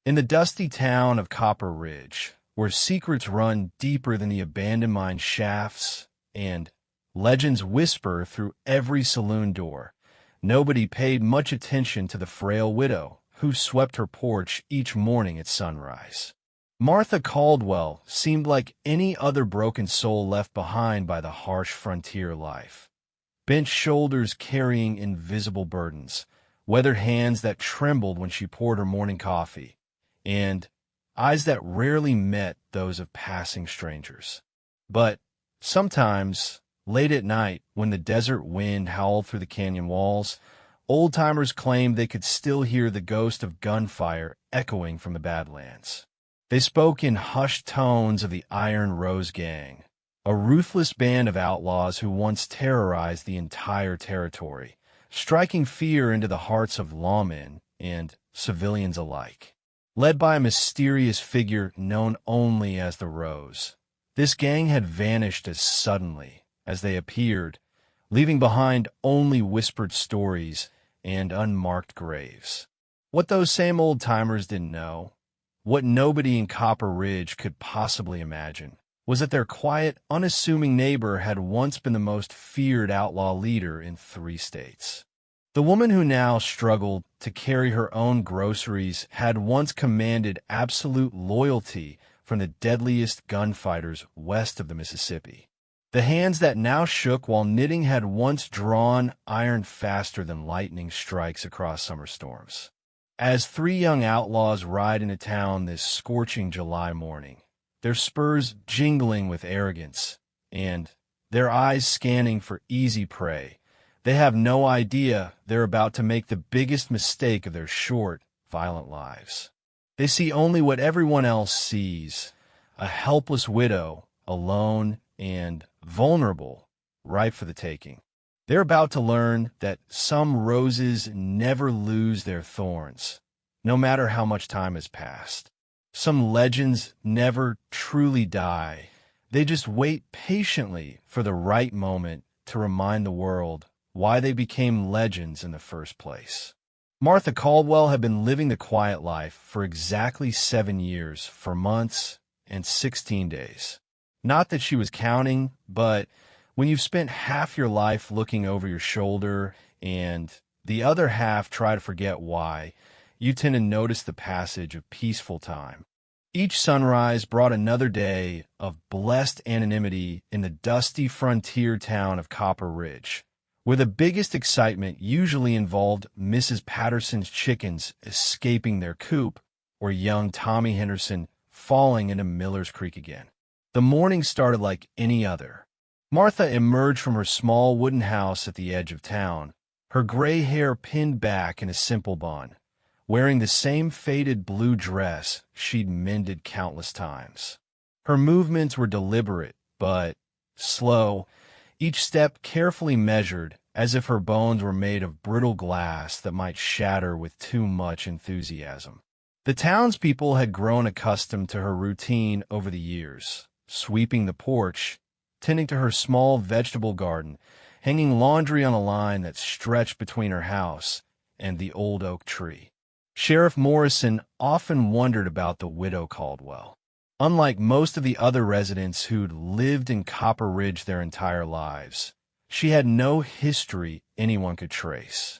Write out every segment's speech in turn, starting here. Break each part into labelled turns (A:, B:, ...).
A: In the dusty town of Copper Ridge, where secrets run deeper than the abandoned mine shafts and legends whisper through every saloon door, nobody paid much attention to the frail widow who swept her porch each morning at sunrise. Martha Caldwell seemed like any other broken soul left behind by the harsh frontier life. Bent shoulders carrying invisible burdens, weathered hands that trembled when she poured her morning coffee, and eyes that rarely met those of passing strangers. But sometimes, late at night, when the desert wind howled through the canyon walls, old-timers claimed they could still hear the ghost of gunfire echoing from the Badlands. They spoke in hushed tones of the Iron Rose Gang, a ruthless band of outlaws who once terrorized the entire territory, striking fear into the hearts of lawmen and civilians alike. Led by a mysterious figure known only as the Rose, this gang had vanished as suddenly as they appeared, leaving behind only whispered stories and unmarked graves. What those same old-timers didn't know, what nobody in Copper Ridge could possibly imagine, was that their quiet, unassuming neighbor had once been the most feared outlaw leader in 3 states. The woman who now struggled to carry her own groceries had once commanded absolute loyalty from the deadliest gunfighters west of the Mississippi. The hands that now shook while knitting had once drawn iron faster than lightning strikes across summer storms. As 3 young outlaws ride into town this scorching July morning, their spurs jingling with arrogance and their eyes scanning for easy prey, they have no idea they're about to make the biggest mistake of their short, violent lives. They see only what everyone else sees, a helpless widow, alone and vulnerable, ripe for the taking. They're about to learn that some roses never lose their thorns, no matter how much time has passed. Some legends never truly die. They just wait patiently for the right moment to remind the world why they became legends in the first place. Martha Caldwell had been living the quiet life for exactly 7 years, 4 months, and 16 days. Not that she was counting, but when you've spent half your life looking over your shoulder and the other half try to forget why, you tend to notice the passage of peaceful time. Each sunrise brought another day of blessed anonymity in the dusty frontier town of Copper Ridge, where the biggest excitement usually involved Mrs. Patterson's chickens escaping their coop or young Tommy Henderson falling into Miller's Creek again. The morning started like any other. Martha emerged from her small wooden house at the edge of town, her gray hair pinned back in a simple bun, wearing the same faded blue dress she'd mended countless times. Her movements were deliberate, but slow, each step carefully measured, as if her bones were made of brittle glass that might shatter with too much enthusiasm. The townspeople had grown accustomed to her routine over the years, sweeping the porch, tending to her small vegetable garden, hanging laundry on a line that stretched between her house and the old oak tree. Sheriff Morrison often wondered about the widow Caldwell. Unlike most of the other residents who'd lived in Copper Ridge their entire lives, she had no history anyone could trace.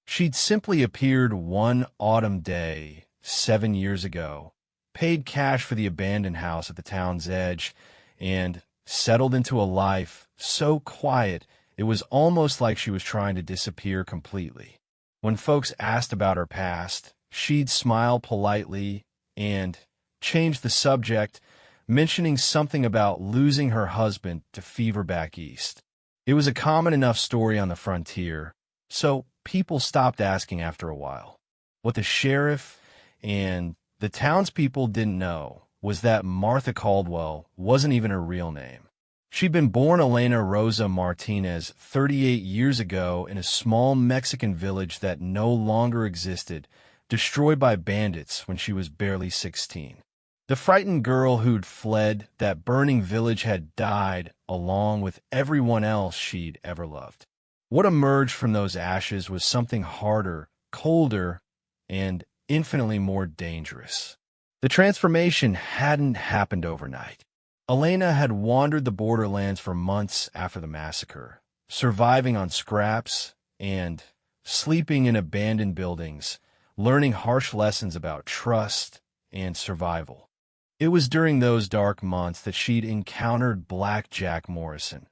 A: She'd simply appeared one autumn day 7 years ago, paid cash for the abandoned house at the town's edge, and settled into a life so quiet it was almost like she was trying to disappear completely. When folks asked about her past, she'd smile politely and change the subject, mentioning something about losing her husband to fever back east. It was a common enough story on the frontier, so people stopped asking after a while. What the sheriff and the townspeople didn't know was that Martha Caldwell wasn't even her real name. She'd been born Elena Rosa Martinez 38 years ago in a small Mexican village that no longer existed, destroyed by bandits when she was barely 16. The frightened girl who'd fled that burning village had died along with everyone else she'd ever loved. What emerged from those ashes was something harder, colder, and infinitely more dangerous. The transformation hadn't happened overnight. Elena had wandered the borderlands for months after the massacre, surviving on scraps and sleeping in abandoned buildings, learning harsh lessons about trust and survival. It was during those dark months that she'd encountered Black Jack Morrison,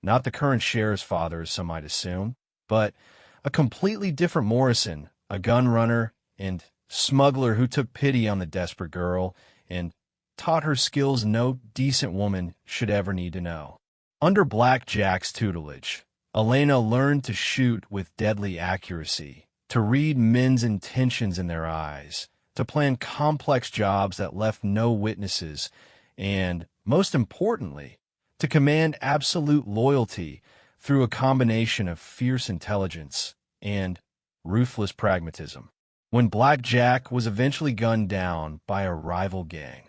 A: not the current sheriff's father, as some might assume, but a completely different Morrison, a gun runner and smuggler who took pity on the desperate girl and taught her skills no decent woman should ever need to know. Under Black Jack's tutelage, Elena learned to shoot with deadly accuracy, to read men's intentions in their eyes, to plan complex jobs that left no witnesses, and, most importantly, to command absolute loyalty through a combination of fierce intelligence and ruthless pragmatism. When Black Jack was eventually gunned down by a rival gang,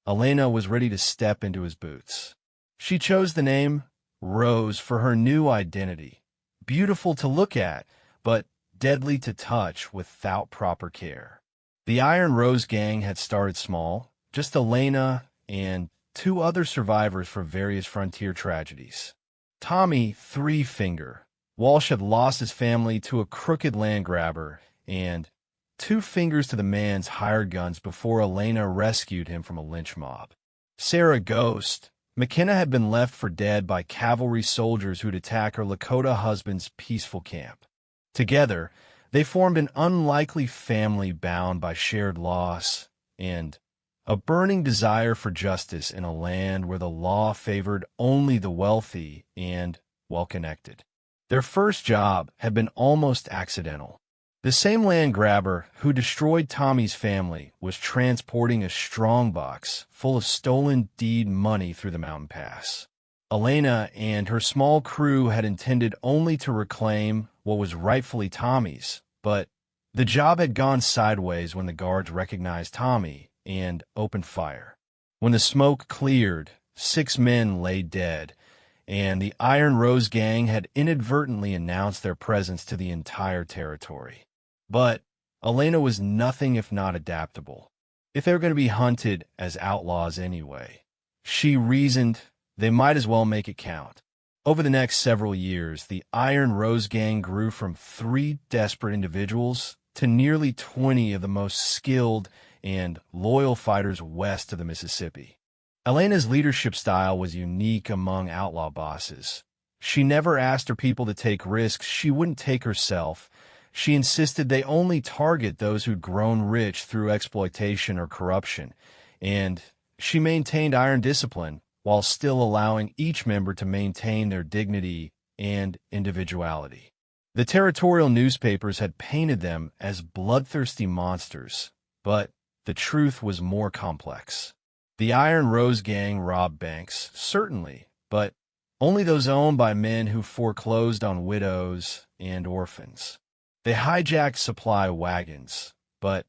A: Elena was ready to step into his boots. She chose the name Rose for her new identity, beautiful to look at, but deadly to touch without proper care. The Iron Rose gang had started small, just Elena and two other survivors for various frontier tragedies. Tommy Three Finger Walsh had lost his family to a crooked land grabber, and Two Fingers to the man's hired guns before Elena rescued him from a lynch mob. Sarah Ghost McKenna had been left for dead by cavalry soldiers who'd attack her Lakota husband's peaceful camp. Together, they formed an unlikely family bound by shared loss and a burning desire for justice in a land where the law favored only the wealthy and well-connected. Their first job had been almost accidental. The same land grabber who destroyed Tommy's family was transporting a strongbox full of stolen deed money through the mountain pass. Elena and her small crew had intended only to reclaim what was rightfully Tommy's, but the job had gone sideways when the guards recognized Tommy and opened fire. When the smoke cleared, 6 men lay dead, and the Iron Rose gang had inadvertently announced their presence to the entire territory. But Elena was nothing if not adaptable. If they were going to be hunted as outlaws anyway, she reasoned they might as well make it count. Over the next several years, the Iron Rose gang grew from 3 desperate individuals to nearly 20 of the most skilled and loyal fighters west of the Mississippi. Elena's leadership style was unique among outlaw bosses. She never asked her people to take risks she wouldn't take herself. She insisted they only target those who'd grown rich through exploitation or corruption, and she maintained iron discipline while still allowing each member to maintain their dignity and individuality. The territorial newspapers had painted them as bloodthirsty monsters, but the truth was more complex. The Iron Rose gang robbed banks, certainly, but only those owned by men who foreclosed on widows and orphans. They hijacked supply wagons, but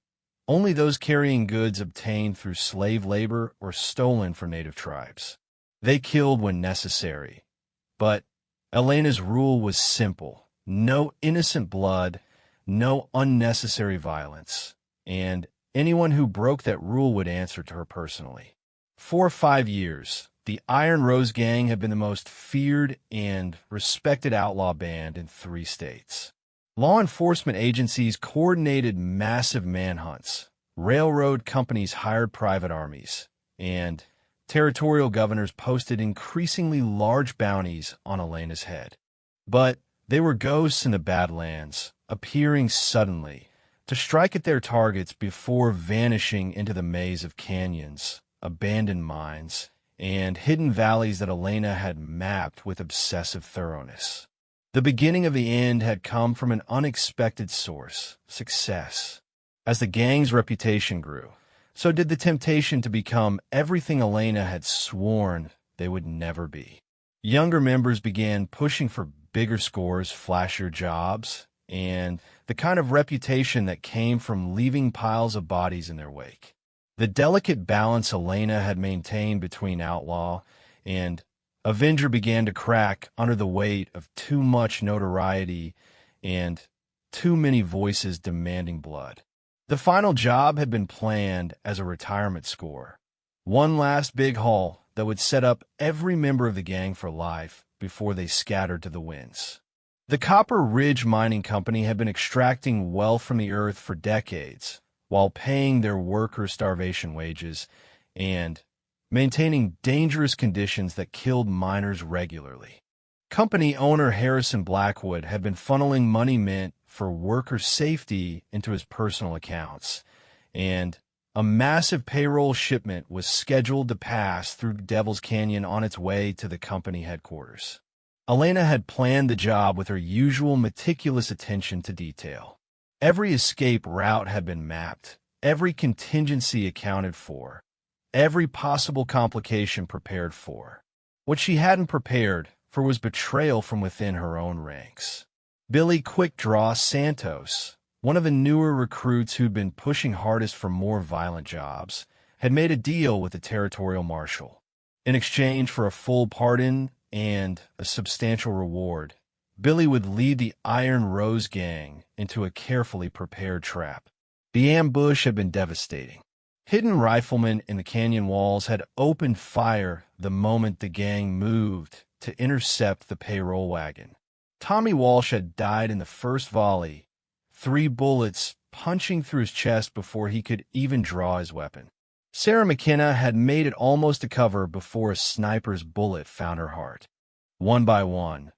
A: only those carrying goods obtained through slave labor or stolen from native tribes. They killed when necessary, but Elena's rule was simple: no innocent blood, no unnecessary violence, and anyone who broke that rule would answer to her personally. For 5 years, the Iron Rose gang had been the most feared and respected outlaw band in 3 states. Law enforcement agencies coordinated massive manhunts, railroad companies hired private armies, and territorial governors posted increasingly large bounties on Elena's head. But they were ghosts in the Badlands, appearing suddenly to strike at their targets before vanishing into the maze of canyons, abandoned mines, and hidden valleys that Elena had mapped with obsessive thoroughness. The beginning of the end had come from an unexpected source: success. As the gang's reputation grew, so did the temptation to become everything Elena had sworn they would never be. Younger members began pushing for bigger scores, flashier jobs, and the kind of reputation that came from leaving piles of bodies in their wake. The delicate balance Elena had maintained between outlaw and avenger began to crack under the weight of too much notoriety and too many voices demanding blood. The final job had been planned as a retirement score. One last big haul that would set up every member of the gang for life before they scattered to the winds. The Copper Ridge Mining Company had been extracting wealth from the earth for decades, while paying their workers starvation wages and maintaining dangerous conditions that killed miners regularly. Company owner Harrison Blackwood had been funneling money meant for worker safety into his personal accounts, and a massive payroll shipment was scheduled to pass through Devil's Canyon on its way to the company headquarters. Elena had planned the job with her usual meticulous attention to detail. Every escape route had been mapped, every contingency accounted for, every possible complication prepared for. What she hadn't prepared for was betrayal from within her own ranks. Billy Quick Draw Santos, one of the newer recruits who'd been pushing hardest for more violent jobs, had made a deal with the territorial marshal. In exchange for a full pardon and a substantial reward, Billy would lead the Iron Rose Gang into a carefully prepared trap. The ambush had been devastating. Hidden riflemen in the canyon walls had opened fire the moment the gang moved to intercept the payroll wagon. Tommy Walsh had died in the first volley, 3 bullets punching through his chest before he could even draw his weapon. Sarah McKenna had made it almost to cover before a sniper's bullet found her heart. One by one,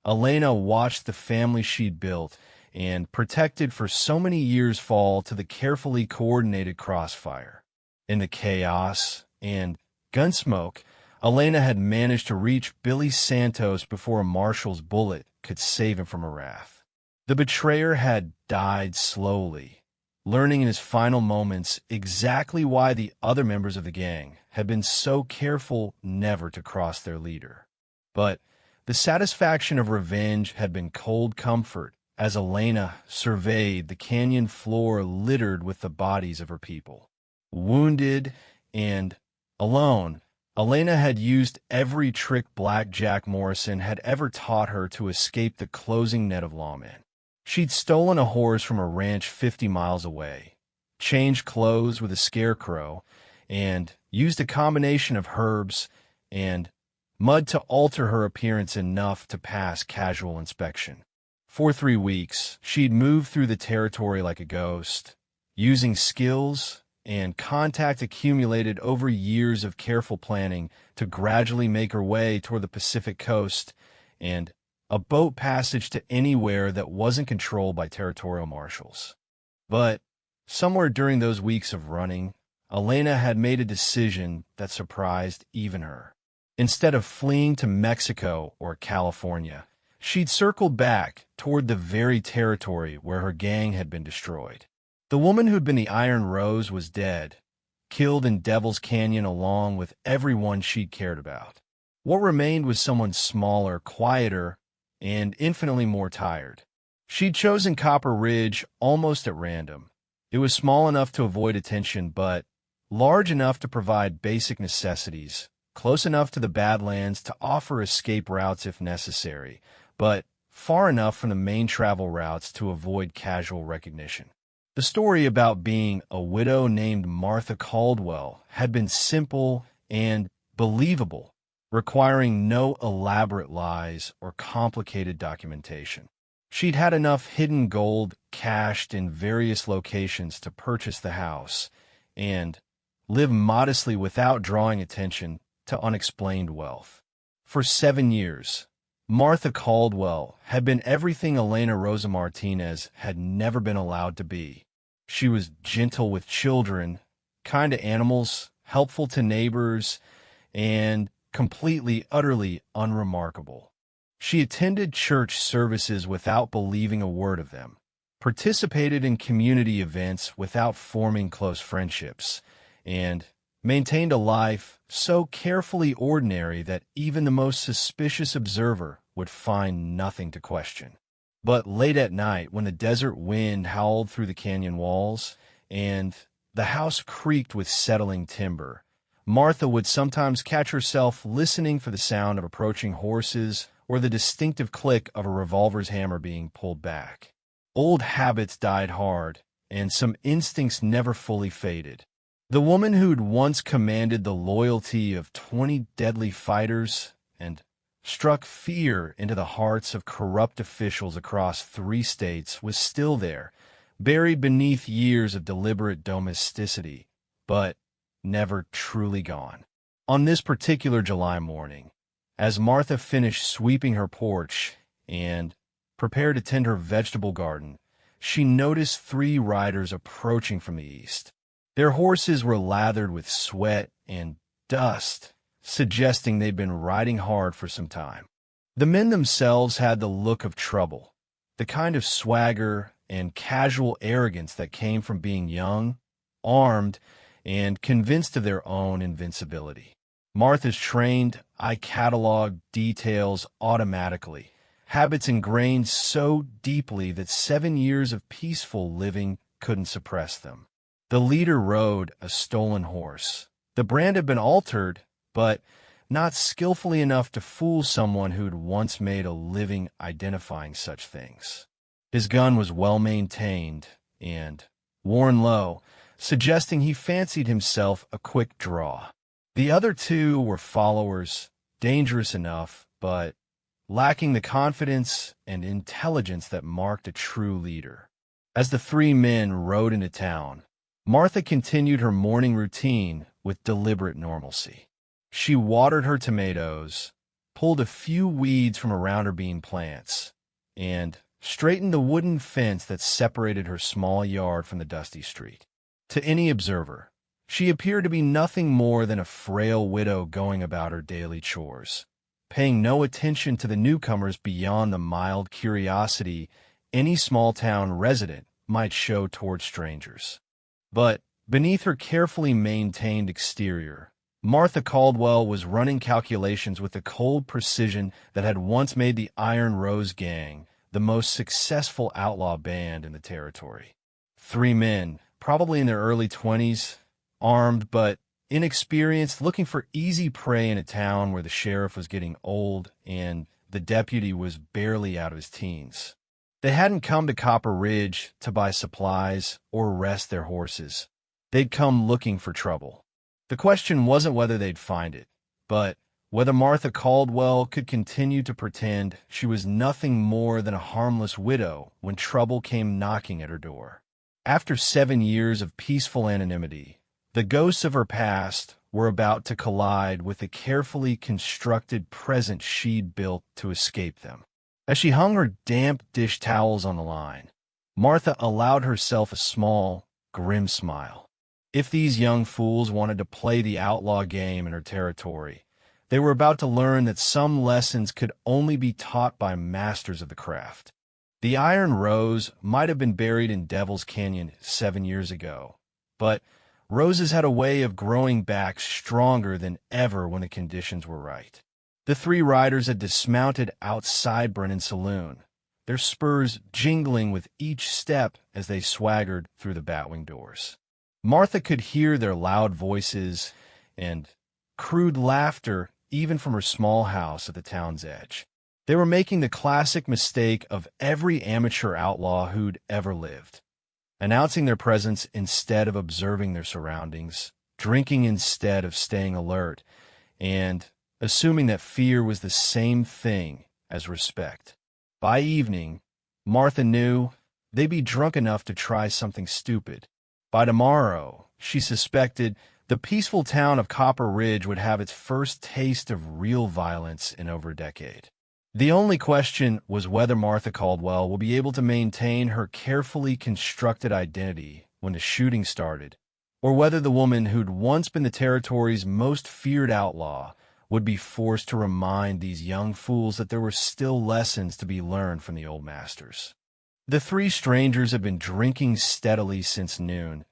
A: Elena watched the family she'd built and protected for so many years fall to the carefully coordinated crossfire. In the chaos and gunsmoke, Elena had managed to reach Billy Santos before a marshal's bullet could save him from a wrath. The betrayer had died slowly, learning in his final moments exactly why the other members of the gang had been so careful never to cross their leader. But the satisfaction of revenge had been cold comfort as Elena surveyed the canyon floor littered with the bodies of her people. Wounded and alone, Elena had used every trick Black Jack Morrison had ever taught her to escape the closing net of lawmen. She'd stolen a horse from a ranch 50 miles away, changed clothes with a scarecrow, and used a combination of herbs and mud to alter her appearance enough to pass casual inspection. For 3 weeks, she'd moved through the territory like a ghost, using skills and contact accumulated over years of careful planning to gradually make her way toward the Pacific coast and a boat passage to anywhere that wasn't controlled by territorial marshals. But somewhere during those weeks of running, Elena had made a decision that surprised even her. Instead of fleeing to Mexico or California, she'd circled back toward the very territory where her gang had been destroyed. The woman who'd been the Iron Rose was dead, killed in Devil's Canyon along with everyone she'd cared about. What remained was someone smaller, quieter, and infinitely more tired. She'd chosen Copper Ridge almost at random. It was small enough to avoid attention, but large enough to provide basic necessities, close enough to the Badlands to offer escape routes if necessary, but far enough from the main travel routes to avoid casual recognition. The story about being a widow named Martha Caldwell had been simple and believable, requiring no elaborate lies or complicated documentation. She'd had enough hidden gold cached in various locations to purchase the house and live modestly without drawing attention to unexplained wealth. For 7 years, Martha Caldwell had been everything Elena Rosa Martinez had never been allowed to be. She was gentle with children, kind to animals, helpful to neighbors, and completely, utterly unremarkable. She attended church services without believing a word of them, participated in community events without forming close friendships, and maintained a life so carefully ordinary that even the most suspicious observer would find nothing to question. But late at night, when the desert wind howled through the canyon walls and the house creaked with settling timber, Martha would sometimes catch herself listening for the sound of approaching horses or the distinctive click of a revolver's hammer being pulled back. Old habits died hard, and some instincts never fully faded. The woman who'd once commanded the loyalty of 20 deadly fighters and struck fear into the hearts of corrupt officials across 3 states was still there, buried beneath years of deliberate domesticity, but never truly gone. On this particular July morning, as Martha finished sweeping her porch and prepared to tend her vegetable garden, she noticed 3 riders approaching from the east. Their horses were lathered with sweat and dust, suggesting they'd been riding hard for some time. The men themselves had the look of trouble, the kind of swagger and casual arrogance that came from being young, armed, and convinced of their own invincibility. Martha's trained eye cataloged details automatically, habits ingrained so deeply that 7 years of peaceful living couldn't suppress them. The leader rode a stolen horse. The brand had been altered, but not skillfully enough to fool someone who'd once made a living identifying such things. His gun was well-maintained and worn low, suggesting he fancied himself a quick draw. The other 2 were followers, dangerous enough, but lacking the confidence and intelligence that marked a true leader. As the 3 men rode into town, Martha continued her morning routine with deliberate normalcy. She watered her tomatoes, pulled a few weeds from around her bean plants, and straightened the wooden fence that separated her small yard from the dusty street. To any observer, she appeared to be nothing more than a frail widow going about her daily chores, paying no attention to the newcomers beyond the mild curiosity any small-town resident might show toward strangers. But beneath her carefully maintained exterior, Martha Caldwell was running calculations with the cold precision that had once made the Iron Rose Gang the most successful outlaw band in the territory. 3 men, probably in their early 20s, armed but inexperienced, looking for easy prey in a town where the sheriff was getting old and the deputy was barely out of his teens. They hadn't come to Copper Ridge to buy supplies or rest their horses. They'd come looking for trouble. The question wasn't whether they'd find it, but whether Martha Caldwell could continue to pretend she was nothing more than a harmless widow when trouble came knocking at her door. After 7 years of peaceful anonymity, the ghosts of her past were about to collide with the carefully constructed present she'd built to escape them. As she hung her damp dish towels on the line, Martha allowed herself a small, grim smile. If these young fools wanted to play the outlaw game in her territory, they were about to learn that some lessons could only be taught by masters of the craft. The Iron Rose might have been buried in Devil's Canyon 7 years ago, but roses had a way of growing back stronger than ever when the conditions were right. The 3 riders had dismounted outside Brennan's saloon, their spurs jingling with each step as they swaggered through the batwing doors. Martha could hear their loud voices and crude laughter even from her small house at the town's edge. They were making the classic mistake of every amateur outlaw who'd ever lived, announcing their presence instead of observing their surroundings, drinking instead of staying alert, and assuming that fear was the same thing as respect. By evening, Martha knew they'd be drunk enough to try something stupid. By tomorrow, she suspected, the peaceful town of Copper Ridge would have its first taste of real violence in over a decade. The only question was whether Martha Caldwell would be able to maintain her carefully constructed identity when the shooting started, or whether the woman who'd once been the territory's most feared outlaw would be forced to remind these young fools that there were still lessons to be learned from the old masters. The 3 strangers had been drinking steadily since noon,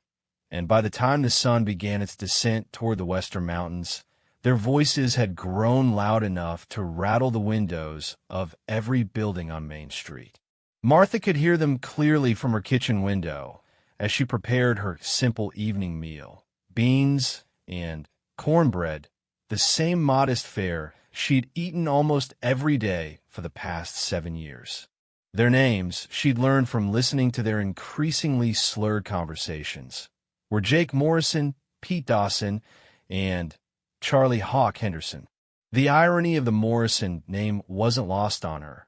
A: and by the time the sun began its descent toward the western mountains, their voices had grown loud enough to rattle the windows of every building on Main Street. Martha could hear them clearly from her kitchen window as she prepared her simple evening meal, beans and cornbread, the same modest fare she'd eaten almost every day for the past 7 years. Their names she'd learned from listening to their increasingly slurred conversations were Jake Morrison, Pete Dawson, and Charlie Hawk Henderson. The irony of the Morrison name wasn't lost on her.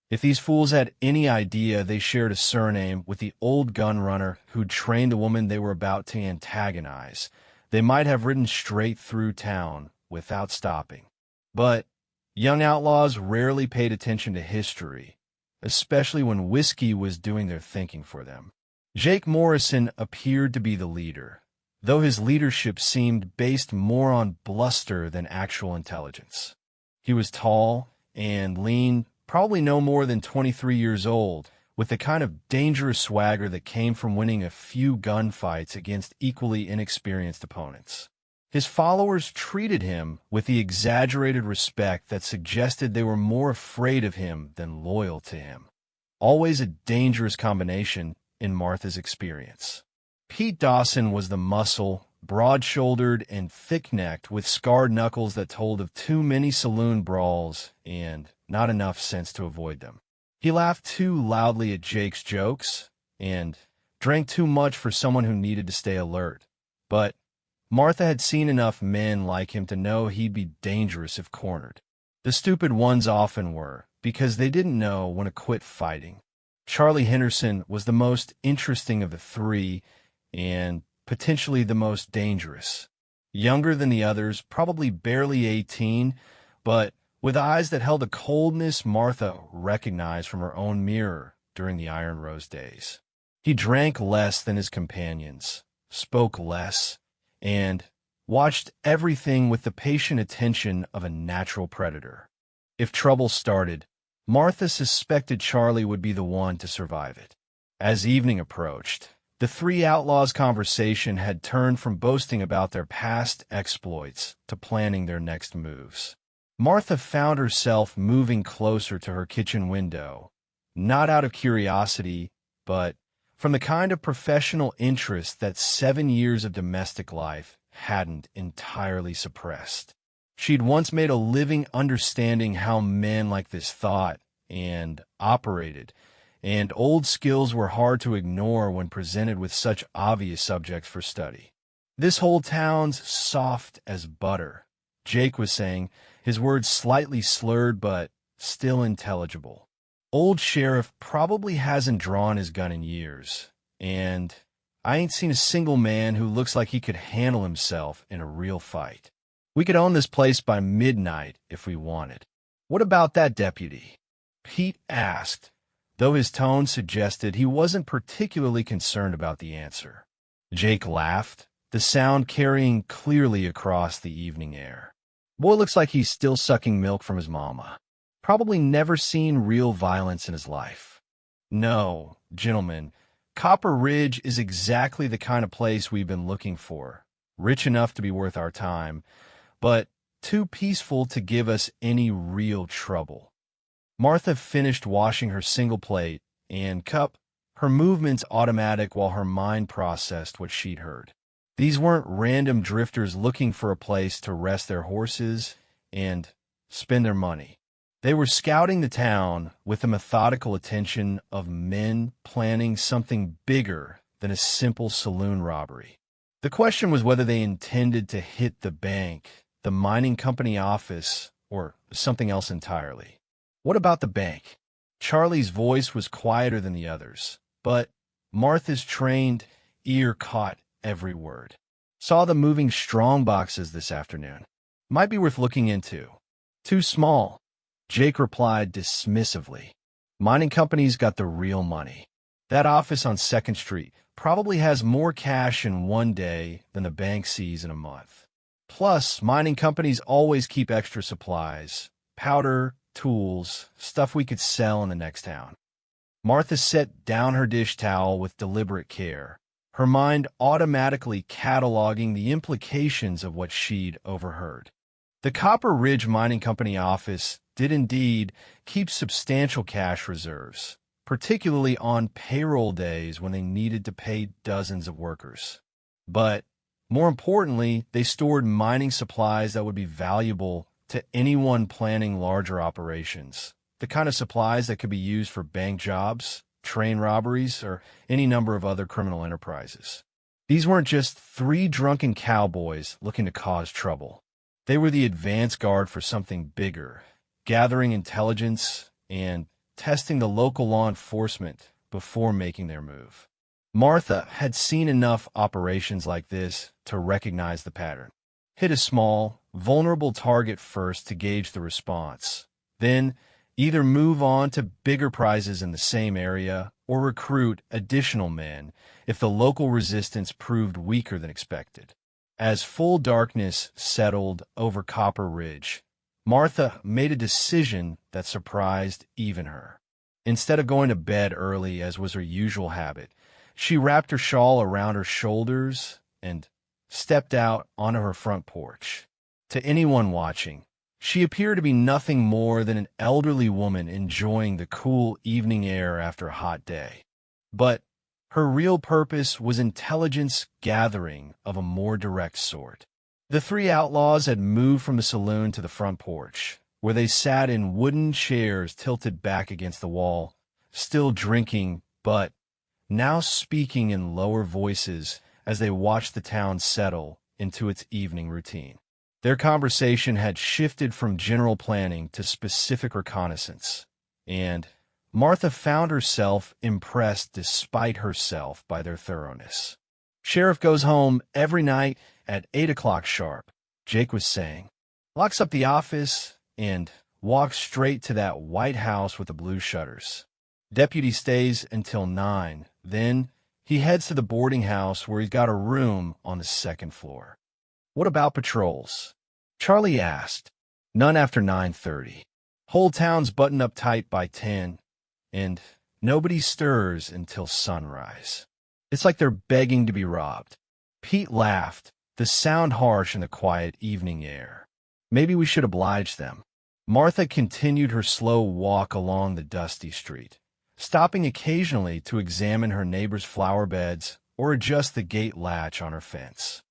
A: If these fools had any idea they shared a surname with the old gun runner who'd trained the woman they were about to antagonize, they might have ridden straight through town without stopping. But young outlaws rarely paid attention to history, especially when whiskey was doing their thinking for them. Jake Morrison appeared to be the leader, though his leadership seemed based more on bluster than actual intelligence. He was tall and lean, probably no more than 23 years old, with the kind of dangerous swagger that came from winning a few gunfights against equally inexperienced opponents. His followers treated him with the exaggerated respect that suggested they were more afraid of him than loyal to him. Always a dangerous combination in Martha's experience. Pete Dawson was the muscle, broad-shouldered and thick-necked, with scarred knuckles that told of too many saloon brawls and not enough sense to avoid them. He laughed too loudly at Jake's jokes and drank too much for someone who needed to stay alert. But Martha had seen enough men like him to know he'd be dangerous if cornered. The stupid ones often were, because they didn't know when to quit fighting. Charlie Henderson was the most interesting of the three and potentially the most dangerous. Younger than the others, probably barely 18, but with eyes that held a coldness Martha recognized from her own mirror during the Iron Rose days. He drank less than his companions, spoke less, and watched everything with the patient attention of a natural predator. If trouble started, Martha suspected Charlie would be the one to survive it. As evening approached, the three outlaws' conversation had turned from boasting about their past exploits to planning their next moves. Martha found herself moving closer to her kitchen window, not out of curiosity, but from the kind of professional interest that 7 years of domestic life hadn't entirely suppressed. She'd once made a living understanding how men like this thought and operated, and old skills were hard to ignore when presented with such obvious subjects for study. This whole town's soft as butter, Jake was saying, his words slightly slurred but still intelligible. Old Sheriff probably hasn't drawn his gun in years, and I ain't seen a single man who looks like he could handle himself in a real fight. We could own this place by midnight if we wanted. What about that deputy? Pete asked, though his tone suggested he wasn't particularly concerned about the answer. Jake laughed, the sound carrying clearly across the evening air. Boy looks like he's still sucking milk from his mama. Probably never seen real violence in his life. No, gentlemen, Copper Ridge is exactly the kind of place we've been looking for. Rich enough to be worth our time, but too peaceful to give us any real trouble. Martha finished washing her single plate and cup, her movements automatic while her mind processed what she'd heard. These weren't random drifters looking for a place to rest their horses and spend their money. They were scouting the town with the methodical attention of men planning something bigger than a simple saloon robbery. The question was whether they intended to hit the bank, the mining company office, or something else entirely. What about the bank? Charlie's voice was quieter than the others, but Martha's trained ear caught every word. Saw them moving strong boxes this afternoon. Might be worth looking into. Too small, Jake replied dismissively. Mining companies got the real money. That office on 2nd Street probably has more cash in one day than the bank sees in a month. Plus, mining companies always keep extra supplies, powder, tools, stuff we could sell in the next town. Martha set down her dish towel with deliberate care, her mind automatically cataloging the implications of what she'd overheard. The Copper Ridge Mining Company office did indeed keep substantial cash reserves, particularly on payroll days when they needed to pay dozens of workers. But more importantly, they stored mining supplies that would be valuable to anyone planning larger operations, the kind of supplies that could be used for bank jobs, train robberies, or any number of other criminal enterprises. These weren't just three drunken cowboys looking to cause trouble. They were the advance guard for something bigger, gathering intelligence and testing the local law enforcement before making their move. Martha had seen enough operations like this to recognize the pattern. Hit a small, vulnerable target first to gauge the response. Then, either move on to bigger prizes in the same area or recruit additional men if the local resistance proved weaker than expected. As full darkness settled over Copper Ridge, Martha made a decision that surprised even her. Instead of going to bed early, as was her usual habit, she wrapped her shawl around her shoulders and stepped out onto her front porch. To anyone watching, she appeared to be nothing more than an elderly woman enjoying the cool evening air after a hot day. But her real purpose was intelligence gathering of a more direct sort. The three outlaws had moved from the saloon to the front porch, where they sat in wooden chairs tilted back against the wall, still drinking, but now speaking in lower voices as they watched the town settle into its evening routine. Their conversation had shifted from general planning to specific reconnaissance, and Martha found herself impressed despite herself by their thoroughness. "Sheriff goes home every night at 8 o'clock sharp," Jake was saying. "Locks up the office and walks straight to that white house with the blue shutters. Deputy stays until 9, then he heads to the boarding house where he's got a room on the second floor." "What about patrols?" Charlie asked. "None after 9:30. Whole town's buttoned up tight by 10, and nobody stirs until sunrise. It's like they're begging to be robbed." Pete laughed, the sound harsh in the quiet evening air. "Maybe we should oblige them." Martha continued her slow walk along the dusty street, stopping occasionally to examine her neighbor's flower beds or adjust the gate latch on her fence.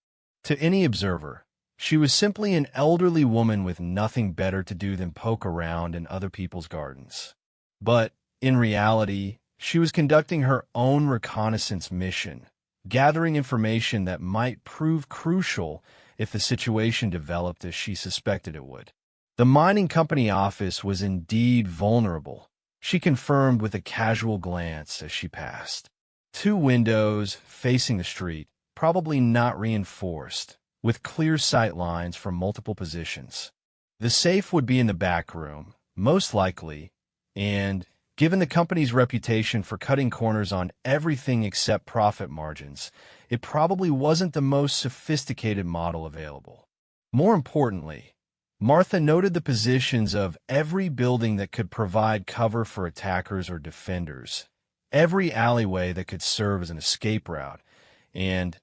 A: To any observer, she was simply an elderly woman with nothing better to do than poke around in other people's gardens. But, in reality, she was conducting her own reconnaissance mission, gathering information that might prove crucial if the situation developed as she suspected it would. The mining company office was indeed vulnerable, she confirmed with a casual glance as she passed. 2 windows facing the street, probably not reinforced, with clear sight lines from multiple positions. The safe would be in the back room, most likely, and given the company's reputation for cutting corners on everything except profit margins, it probably wasn't the most sophisticated model available. More importantly, Martha noted the positions of every building that could provide cover for attackers or defenders, every alleyway that could serve as an escape route, and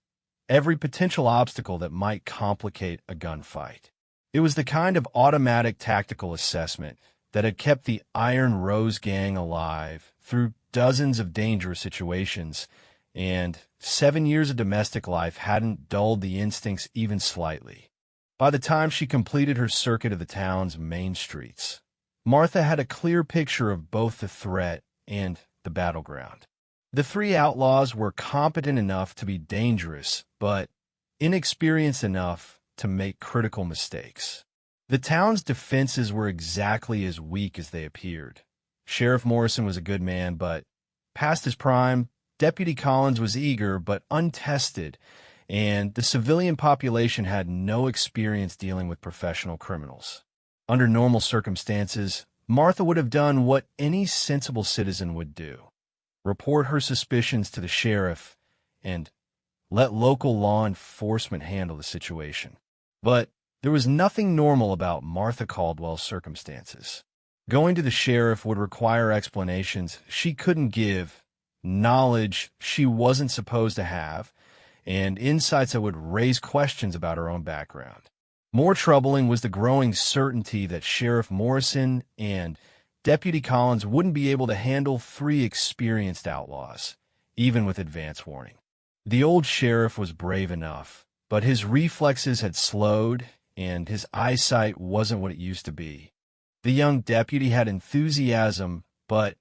A: every potential obstacle that might complicate a gunfight. It was the kind of automatic tactical assessment that had kept the Iron Rose Gang alive through dozens of dangerous situations, and 7 years of domestic life hadn't dulled the instincts even slightly. By the time she completed her circuit of the town's main streets, Martha had a clear picture of both the threat and the battleground. The 3 outlaws were competent enough to be dangerous, but inexperienced enough to make critical mistakes. The town's defenses were exactly as weak as they appeared. Sheriff Morrison was a good man, but past his prime, Deputy Collins was eager but untested, and the civilian population had no experience dealing with professional criminals. Under normal circumstances, Martha would have done what any sensible citizen would do: report her suspicions to the sheriff and let local law enforcement handle the situation. But there was nothing normal about Martha Caldwell's circumstances. Going to the sheriff would require explanations she couldn't give, knowledge she wasn't supposed to have, and insights that would raise questions about her own background. More troubling was the growing certainty that Sheriff Morrison and Deputy Collins wouldn't be able to handle 3 experienced outlaws, even with advance warning. The old sheriff was brave enough, but his reflexes had slowed, and his eyesight wasn't what it used to be. The young deputy had enthusiasm, but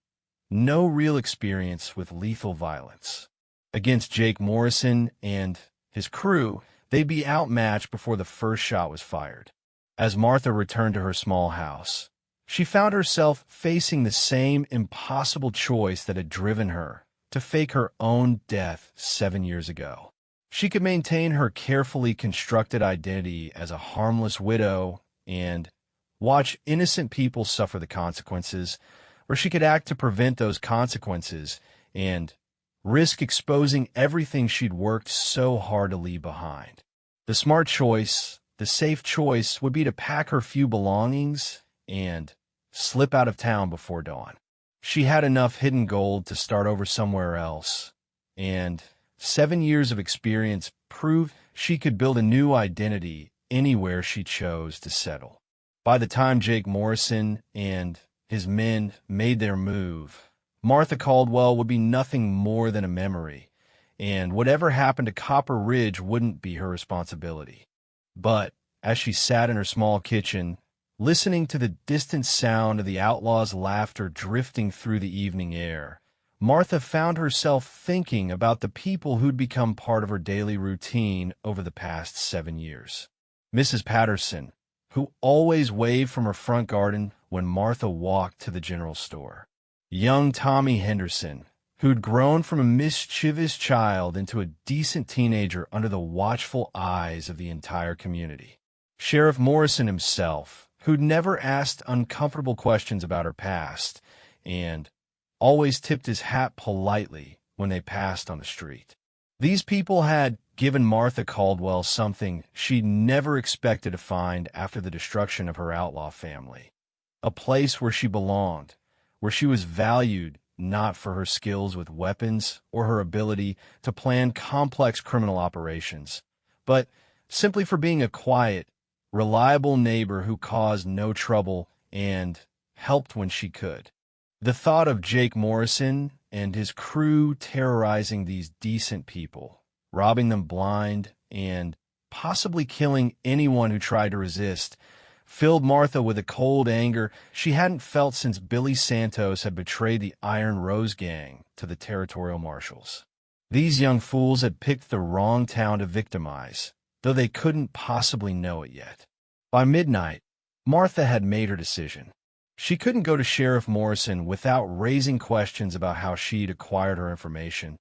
A: no real experience with lethal violence. Against Jake Morrison and his crew, they'd be outmatched before the first shot was fired. As Martha returned to her small house, she found herself facing the same impossible choice that had driven her to fake her own death 7 years ago. She could maintain her carefully constructed identity as a harmless widow and watch innocent people suffer the consequences, or she could act to prevent those consequences and risk exposing everything she'd worked so hard to leave behind. The smart choice, the safe choice, would be to pack her few belongings and slip out of town before dawn. She had enough hidden gold to start over somewhere else, and 7 years of experience proved she could build a new identity anywhere she chose to settle. By the time Jake Morrison and his men made their move, Martha Caldwell would be nothing more than a memory, and whatever happened to Copper Ridge wouldn't be her responsibility. But as she sat in her small kitchen, listening to the distant sound of the Outlaws' laughter drifting through the evening air, Martha found herself thinking about the people who'd become part of her daily routine over the past 7 years. Mrs. Patterson, who always waved from her front garden when Martha walked to the general store. Young Tommy Henderson, who'd grown from a mischievous child into a decent teenager under the watchful eyes of the entire community. Sheriff Morrison himself, who'd never asked uncomfortable questions about her past, and always tipped his hat politely when they passed on the street. These people had given Martha Caldwell something she'd never expected to find after the destruction of her outlaw family. A place where she belonged, where she was valued not for her skills with weapons or her ability to plan complex criminal operations, but simply for being a quiet, reliable neighbor who caused no trouble and helped when she could. The thought of Jake Morrison and his crew terrorizing these decent people, robbing them blind, and possibly killing anyone who tried to resist, filled Martha with a cold anger she hadn't felt since Billy Santos had betrayed the Iron Rose Gang to the territorial marshals. These young fools had picked the wrong town to victimize, though they couldn't possibly know it yet. By midnight, Martha had made her decision. She couldn't go to Sheriff Morrison without raising questions about how she'd acquired her information,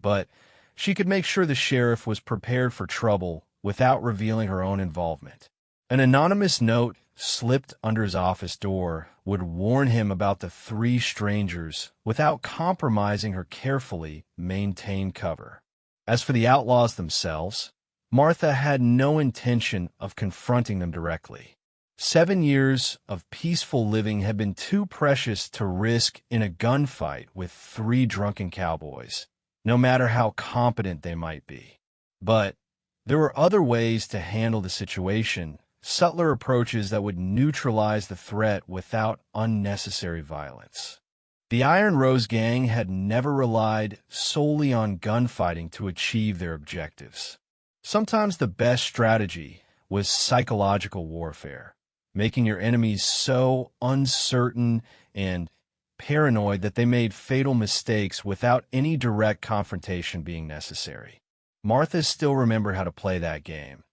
A: but she could make sure the sheriff was prepared for trouble without revealing her own involvement. An anonymous note slipped under his office door would warn him about the 3 strangers without compromising her carefully maintained cover. As for the outlaws themselves, Martha had no intention of confronting them directly. 7 years of peaceful living had been too precious to risk in a gunfight with 3 drunken cowboys, no matter how competent they might be. But there were other ways to handle the situation, subtler approaches that would neutralize the threat without unnecessary violence. The Iron Rose Gang had never relied solely on gunfighting to achieve their objectives. Sometimes the best strategy was psychological warfare, making your enemies so uncertain and paranoid that they made fatal mistakes without any direct confrontation being necessary. Martha still remembered how to play that game,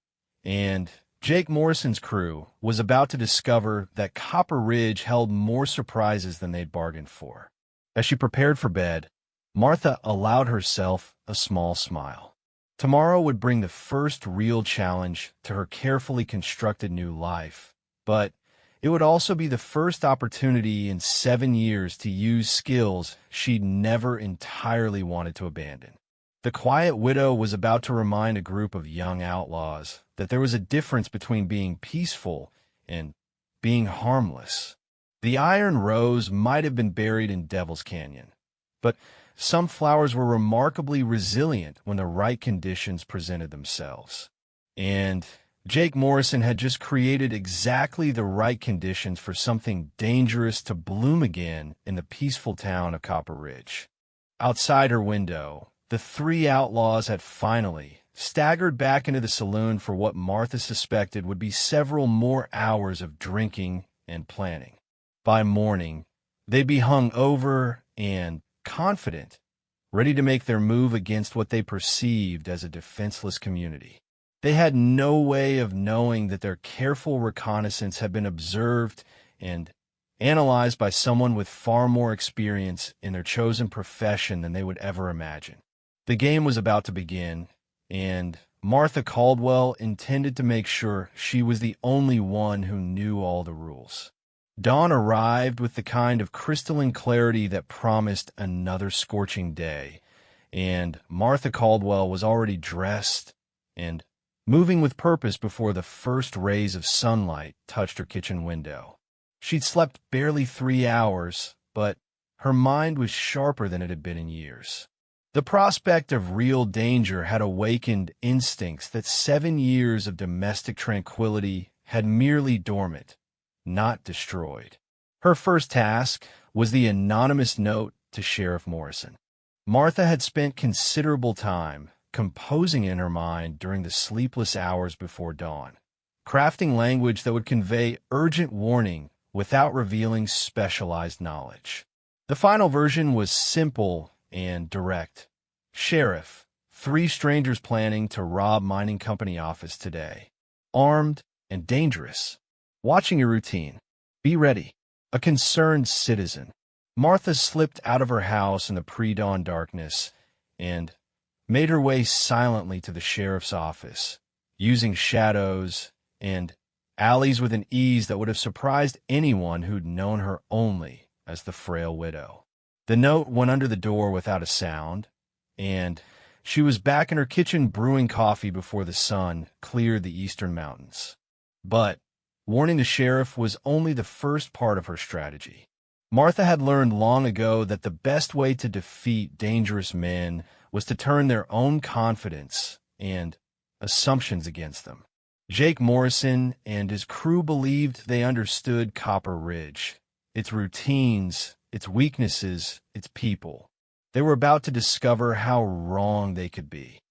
A: and Jake Morrison's crew was about to discover that Copper Ridge held more surprises than they'd bargained for. As she prepared for bed, Martha allowed herself a small smile. Tomorrow would bring the first real challenge to her carefully constructed new life, but it would also be the first opportunity in 7 years to use skills she'd never entirely wanted to abandon. The quiet widow was about to remind a group of young outlaws that there was a difference between being peaceful and being harmless. The Iron Rose might have been buried in Devil's Canyon, but some flowers were remarkably resilient when the right conditions presented themselves. And Jake Morrison had just created exactly the right conditions for something dangerous to bloom again in the peaceful town of Copper Ridge. Outside her window, the 3 outlaws had finally staggered back into the saloon for what Martha suspected would be several more hours of drinking and planning. By morning, they'd be hung over and confident, ready to make their move against what they perceived as a defenseless community. They had no way of knowing that their careful reconnaissance had been observed and analyzed by someone with far more experience in their chosen profession than they would ever imagine. The game was about to begin, and Martha Caldwell intended to make sure she was the only one who knew all the rules. Dawn arrived with the kind of crystalline clarity that promised another scorching day, and Martha Caldwell was already dressed and moving with purpose before the first rays of sunlight touched her kitchen window. She'd slept barely 3 hours, but her mind was sharper than it had been in years. The prospect of real danger had awakened instincts that 7 years of domestic tranquility had merely dormant, not destroyed. Her first task was the anonymous note to Sheriff Morrison. Martha had spent considerable time composing in her mind during the sleepless hours before dawn, crafting language that would convey urgent warning without revealing specialized knowledge. The final version was simple and direct. Sheriff, 3 strangers planning to rob mining company office today. Armed and dangerous. Watching your routine. Be ready. A concerned citizen. Martha slipped out of her house in the pre-dawn darkness and made her way silently to the sheriff's office, using shadows and alleys with an ease that would have surprised anyone who'd known her only as the frail widow. The note went under the door without a sound, and she was back in her kitchen brewing coffee before the sun cleared the eastern mountains. But warning the sheriff was only the first part of her strategy. Martha had learned long ago that the best way to defeat dangerous men was to turn their own confidence and assumptions against them. Jake Morrison and his crew believed they understood Copper Ridge, its routines, its weaknesses, its people. They were about to discover how wrong they could be.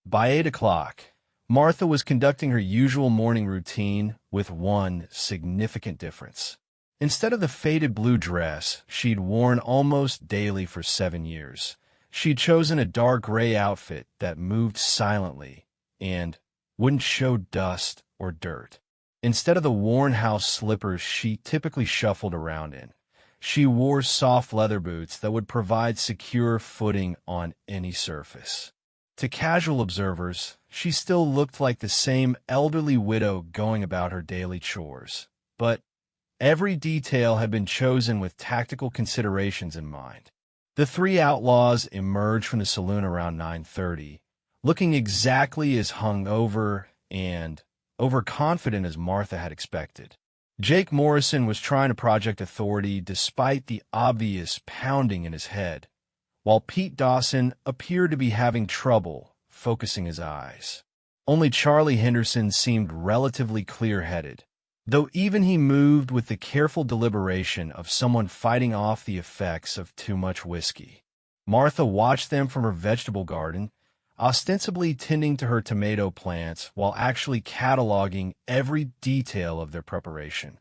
A: By 8 o'clock, Martha was conducting her usual morning routine with one significant difference. Instead of the faded blue dress she'd worn almost daily for 7 years, she'd chosen a dark gray outfit that moved silently and wouldn't show dust or dirt. Instead of the worn house slippers she typically shuffled around in, she wore soft leather boots that would provide secure footing on any surface. To casual observers, she still looked like the same elderly widow going about her daily chores, but every detail had been chosen with tactical considerations in mind. The 3 outlaws emerged from the saloon around 9:30, looking exactly as hungover and overconfident as Martha had expected. Jake Morrison was trying to project authority despite the obvious pounding in his head, while Pete Dawson appeared to be having trouble focusing his eyes. Only Charlie Henderson seemed relatively clear-headed, though even he moved with the careful deliberation of someone fighting off the effects of too much whiskey. Martha watched them from her vegetable garden, ostensibly tending to her tomato plants while actually cataloging every detail of their preparation.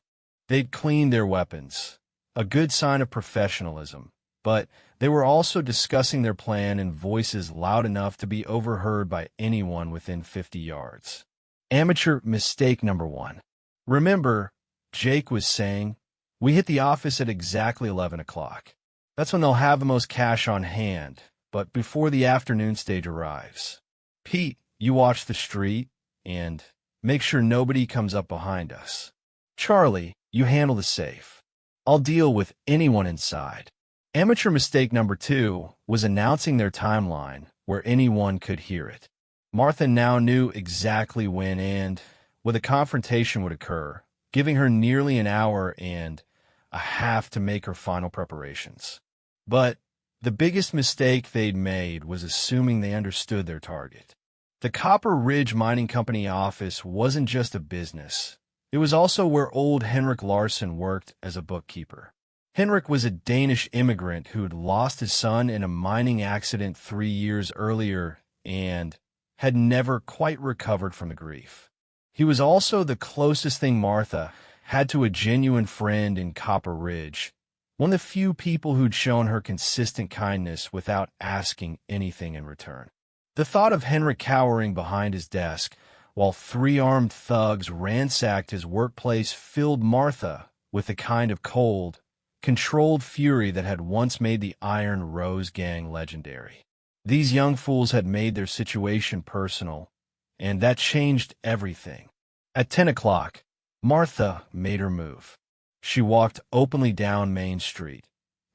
A: They'd cleaned their weapons, a good sign of professionalism, but they were also discussing their plan in voices loud enough to be overheard by anyone within 50 yards. Amateur mistake number 1. Remember, Jake was saying, we hit the office at exactly 11 o'clock. That's when they'll have the most cash on hand, but before the afternoon stage arrives. Pete, you watch the street and make sure nobody comes up behind us. Charlie, you handle the safe. I'll deal with anyone inside. Amateur mistake number 2 was announcing their timeline where anyone could hear it. Martha now knew exactly when and where the confrontation would occur, giving her nearly an hour and a half to make her final preparations. But the biggest mistake they'd made was assuming they understood their target. The Copper Ridge Mining Company office wasn't just a business. It was also where old Henrik Larsson worked as a bookkeeper. Henrik was a Danish immigrant who'd lost his son in a mining accident 3 years earlier and had never quite recovered from the grief. He was also the closest thing Martha had to a genuine friend in Copper Ridge, one of the few people who'd shown her consistent kindness without asking anything in return. The thought of Henry cowering behind his desk while three armed thugs ransacked his workplace filled Martha with the kind of cold, controlled fury that had once made the Iron Rose Gang legendary. These young fools had made their situation personal, and that changed everything. At 10 o'clock, Martha made her move. She walked openly down Main Street,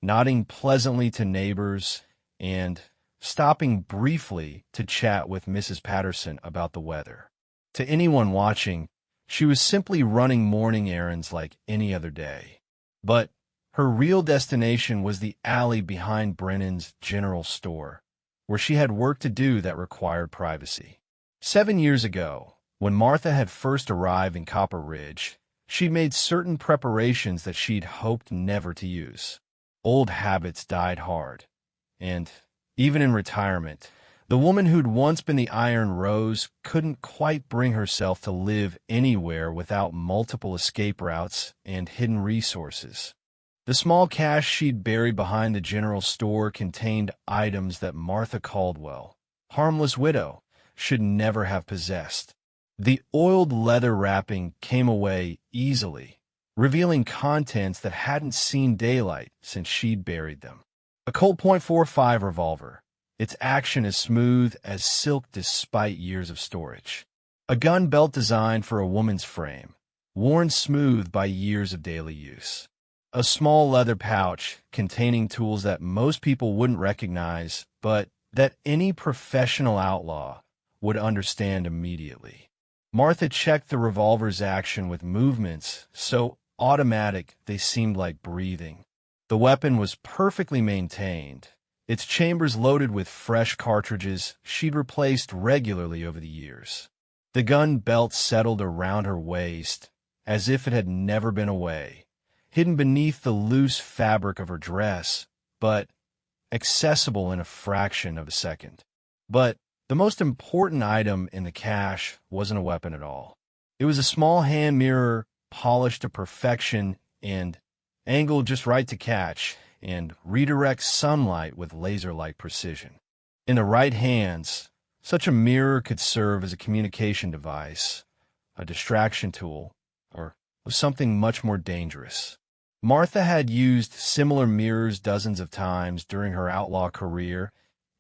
A: nodding pleasantly to neighbors and stopping briefly to chat with Mrs. Patterson about the weather. To anyone watching, she was simply running morning errands like any other day. But her real destination was the alley behind Brennan's general store, where she had work to do that required privacy. 7 years ago, when Martha had first arrived in Copper Ridge, she'd made certain preparations that she'd hoped never to use. Old habits died hard, and even in retirement, the woman who'd once been the Iron Rose couldn't quite bring herself to live anywhere without multiple escape routes and hidden resources. The small cache she'd buried behind the general store contained items that Martha Caldwell, harmless widow, should never have possessed. The oiled leather wrapping came away easily, revealing contents that hadn't seen daylight since she'd buried them. A Colt .45 revolver, its action as smooth as silk despite years of storage. A gun belt designed for a woman's frame, worn smooth by years of daily use. A small leather pouch containing tools that most people wouldn't recognize, but that any professional outlaw would understand immediately. Martha checked the revolver's action with movements so automatic they seemed like breathing. The weapon was perfectly maintained, its chambers loaded with fresh cartridges she'd replaced regularly over the years. The gun belt settled around her waist as if it had never been away, hidden beneath the loose fabric of her dress, but accessible in a fraction of a second. But the most important item in the cache wasn't a weapon at all. It was a small hand mirror, polished to perfection and angled just right to catch and redirect sunlight with laser-like precision. In the right hands, such a mirror could serve as a communication device, a distraction tool, or something much more dangerous. Martha had used similar mirrors dozens of times during her outlaw career,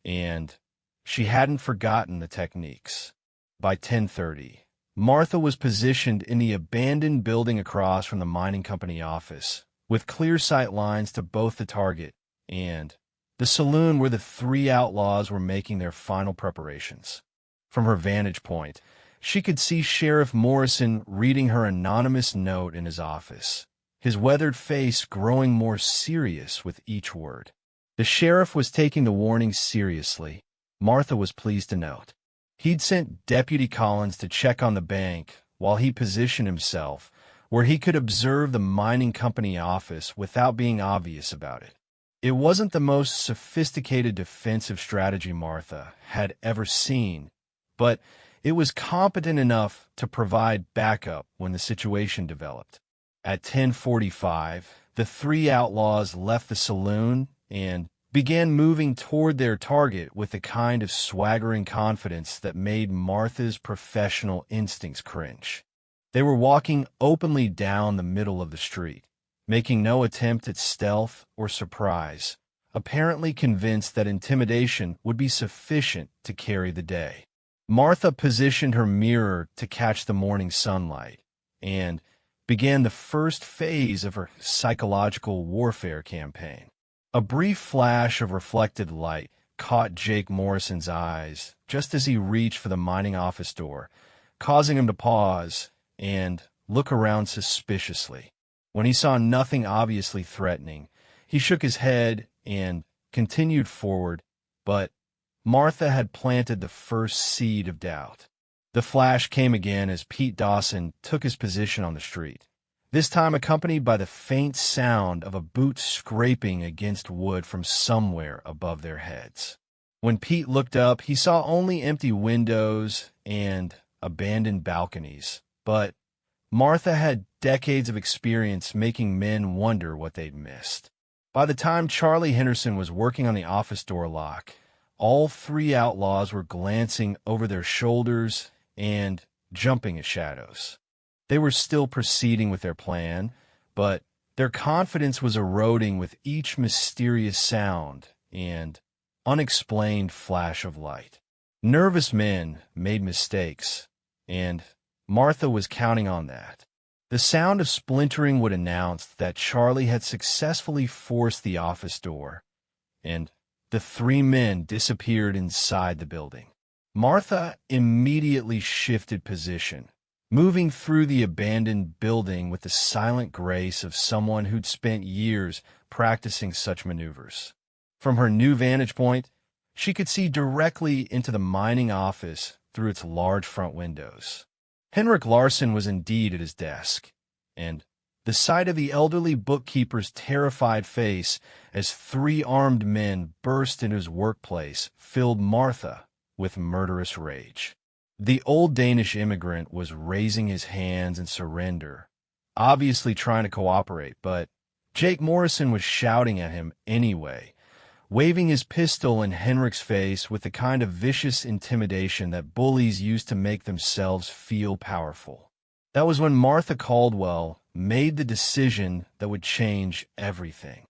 A: and she hadn't forgotten the techniques. By 10:30, Martha was positioned in the abandoned building across from the mining company office, with clear sight lines to both the target and the saloon where the three outlaws were making their final preparations. From her vantage point, she could see Sheriff Morrison reading her anonymous note in his office, his weathered face growing more serious with each word. The sheriff was taking the warning seriously, Martha was pleased to note. He'd sent Deputy Collins to check on the bank while he positioned himself where he could observe the mining company office without being obvious about it. It wasn't the most sophisticated defensive strategy Martha had ever seen, but it was competent enough to provide backup when the situation developed. At 10:45, the three outlaws left the saloon and began moving toward their target with the kind of swaggering confidence that made Martha's professional instincts cringe. They were walking openly down the middle of the street, making no attempt at stealth or surprise, apparently convinced that intimidation would be sufficient to carry the day. Martha positioned her mirror to catch the morning sunlight and began the first phase of her psychological warfare campaign. A brief flash of reflected light caught Jake Morrison's eyes just as he reached for the mining office door, causing him to pause and look around suspiciously. When he saw nothing obviously threatening, he shook his head and continued forward, but Martha had planted the first seed of doubt. The flash came again as Pete Dawson took his position on the street, this time accompanied by the faint sound of a boot scraping against wood from somewhere above their heads. When Pete looked up, he saw only empty windows and abandoned balconies, but Martha had decades of experience making men wonder what they'd missed. By the time Charlie Henderson was working on the office door lock, all three outlaws were glancing over their shoulders and jumping at shadows. They were still proceeding with their plan, but their confidence was eroding with each mysterious sound and unexplained flash of light. Nervous men made mistakes, and Martha was counting on that. The sound of splintering would announce that Charlie had successfully forced the office door, and the three men disappeared inside the building. Martha immediately shifted position, moving through the abandoned building with the silent grace of someone who'd spent years practicing such maneuvers. From her new vantage point, she could see directly into the mining office through its large front windows. Henrik Larsson was indeed at his desk, and the sight of the elderly bookkeeper's terrified face as three armed men burst into his workplace filled Martha with murderous rage. The old Danish immigrant was raising his hands in surrender, obviously trying to cooperate, but Jake Morrison was shouting at him anyway, waving his pistol in Henrik's face with the kind of vicious intimidation that bullies use to make themselves feel powerful. That was when Martha Caldwell made the decision that would change everything.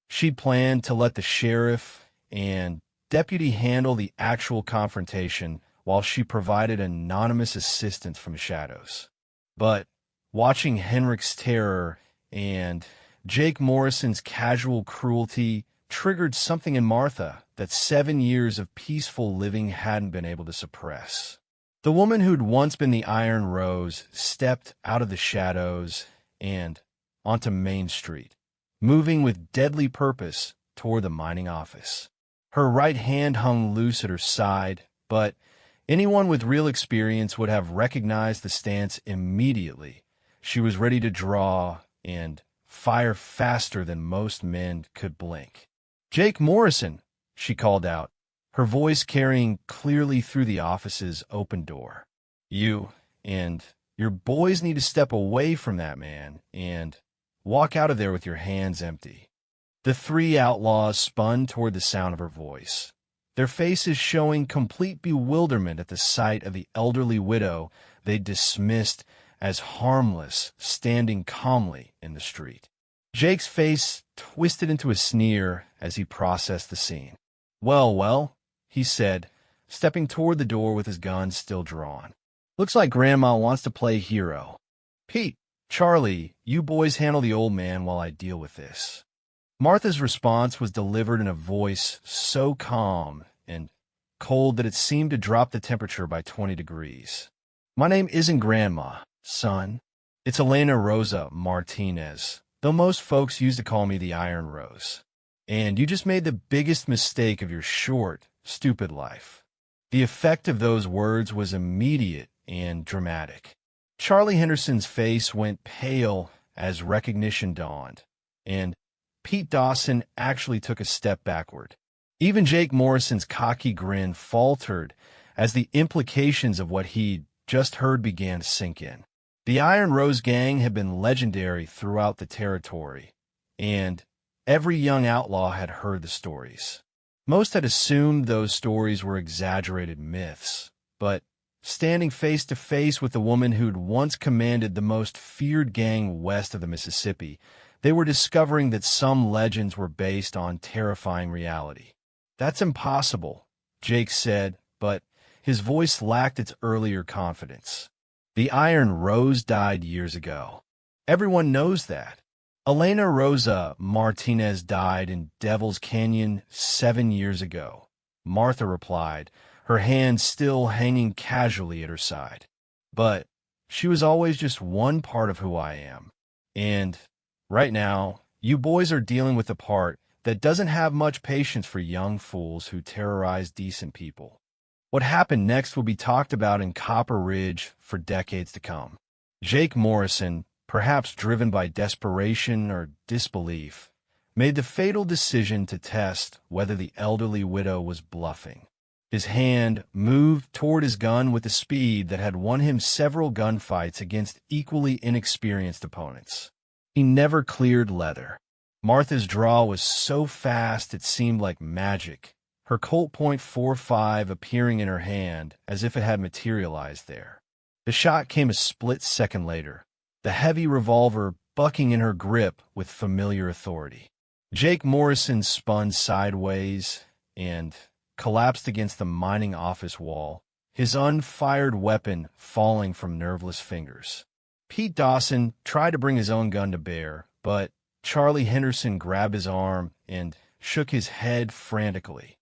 A: She planned to let the sheriff and deputy handle the actual confrontation while she provided anonymous assistance from the shadows. But watching Henrik's terror and Jake Morrison's casual cruelty triggered something in Martha that 7 years of peaceful living hadn't been able to suppress. The woman who'd once been the Iron Rose stepped out of the shadows and onto Main Street, moving with deadly purpose toward the mining office. Her right hand hung loose at her side, but anyone with real experience would have recognized the stance immediately. She was ready to draw and fire faster than most men could blink. "Jake Morrison," she called out, her voice carrying clearly through the office's open door. "You and your boys need to step away from that man and walk out of there with your hands empty." The three outlaws spun toward the sound of her voice, their faces showing complete bewilderment at the sight of the elderly widow they dismissed as harmless standing calmly in the street. Jake's face twisted into a sneer as he processed the scene. Well, he said, stepping toward the door with his gun still drawn. "Looks like Grandma wants to play hero. Pete, Charlie, you boys handle the old man while I deal with this." Martha's response was delivered in a voice so calm and cold that it seemed to drop the temperature by 20 degrees. "My name isn't Grandma, son. It's Elena Rosa Martinez, though most folks used to call me the Iron Rose. And you just made the biggest mistake of your short, stupid life." The effect of those words was immediate and dramatic. Charlie Henderson's face went pale as recognition dawned, and Pete Dawson actually took a step backward. Even Jake Morrison's cocky grin faltered as the implications of what he'd just heard began to sink in. The Iron Rose gang had been legendary throughout the territory, and every young outlaw had heard the stories. Most had assumed those stories were exaggerated myths, but standing face to face with the woman who'd once commanded the most feared gang west of the Mississippi, they were discovering that some legends were based on terrifying reality. "That's impossible," Jake said, but his voice lacked its earlier confidence. "The Iron Rose died years ago. Everyone knows that. Elena Rosa Martinez died in Devil's Canyon 7 years ago," Martha replied, her hand still hanging casually at her side. "But she was always just one part of who I am. And right now, you boys are dealing with a part that doesn't have much patience for young fools who terrorize decent people." What happened next will be talked about in Copper Ridge for decades to come. Jake Morrison, perhaps driven by desperation or disbelief, made the fatal decision to test whether the elderly widow was bluffing. His hand moved toward his gun with a speed that had won him several gunfights against equally inexperienced opponents. He never cleared leather. Martha's draw was so fast it seemed like magic, her Colt .45 appearing in her hand as if it had materialized there. The shot came a split second later, the heavy revolver bucking in her grip with familiar authority. Jake Morrison spun sideways and collapsed against the mining office wall, his unfired weapon falling from nerveless fingers. Pete Dawson tried to bring his own gun to bear, but Charlie Henderson grabbed his arm and shook his head frantically.